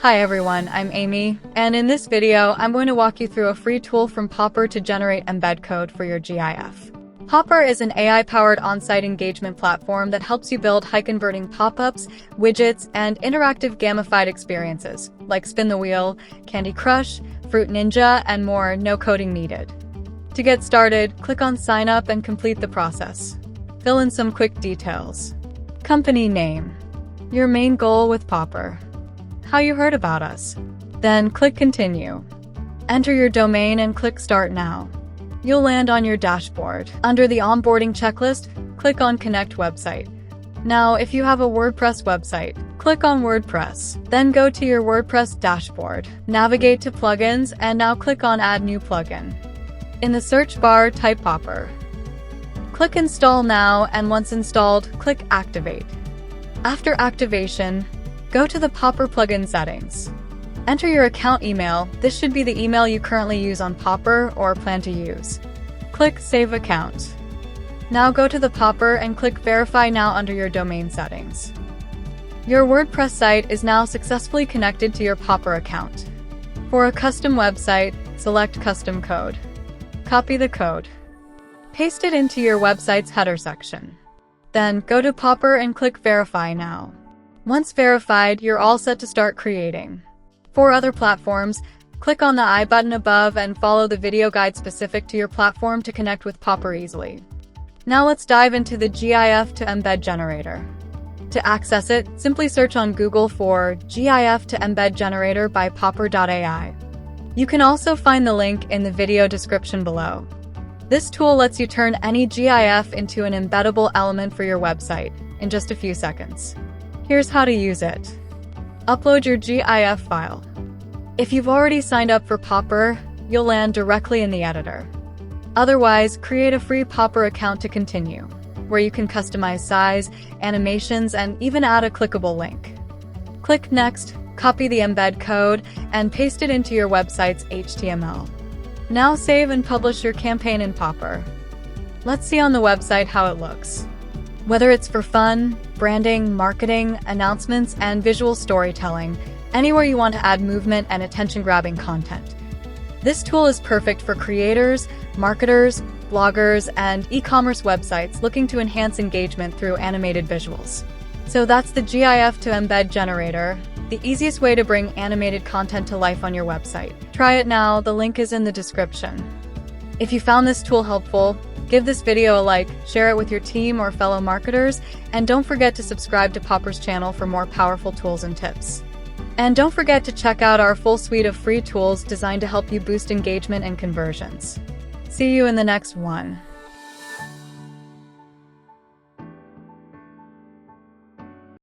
Hi everyone, I'm Amy, and in this video, I'm going to walk you through a free tool from Popper to generate embed code for your GIF. Popper is an AI-powered on-site engagement platform that helps you build high-converting pop-ups, widgets, and interactive gamified experiences, like Spin the Wheel, Candy Crush, Fruit Ninja, and more, no coding needed. To get started, click on Sign Up and complete the process. Fill in some quick details. Company name. Your main goal with Popper. How you heard about us. Then click Continue. Enter your domain and click Start Now. You'll land on your dashboard. Under the onboarding checklist, click on Connect Website. Now, if you have a WordPress website, click on WordPress. Then go to your WordPress dashboard. Navigate to Plugins and now click on Add New Plugin. In the search bar, type Popper. Click Install Now, and once installed, click Activate. After activation, go to the Popper plugin settings. Enter your account email. This should be the email you currently use on Popper or plan to use. Click Save Account. Now go to the Popper and click Verify Now under your domain settings. Your WordPress site is now successfully connected to your Popper account. For a custom website, select Custom Code. Copy the code. Paste it into your website's header section. Then go to Popper and click Verify Now. Once verified, you're all set to start creating. For other platforms, click on the I button above and follow the video guide specific to your platform to connect with Popper easily. Now let's dive into the GIF to embed generator. To access it, simply search on Google for GIF to embed generator by popper.ai. You can also find the link in the video description below. This tool lets you turn any GIF into an embeddable element for your website in just a few seconds. Here's how to use it. Upload your GIF file. If you've already signed up for Popper, you'll land directly in the editor. Otherwise, create a free Popper account to continue, where you can customize size, animations, and even add a clickable link. Click Next, copy the embed code, and paste it into your website's HTML. Now save and publish your campaign in Popper. Let's see on the website how it looks. Whether it's for fun, branding, marketing, announcements, and visual storytelling, anywhere you want to add movement and attention-grabbing content. This tool is perfect for creators, marketers, bloggers, and e-commerce websites looking to enhance engagement through animated visuals. So that's the GIF to embed generator, the easiest way to bring animated content to life on your website. Try it now, the link is in the description. If you found this tool helpful, give this video a like, share it with your team or fellow marketers, and don't forget to subscribe to Popper's channel for more powerful tools and tips. And don't forget to check out our full suite of free tools designed to help you boost engagement and conversions. See you in the next one.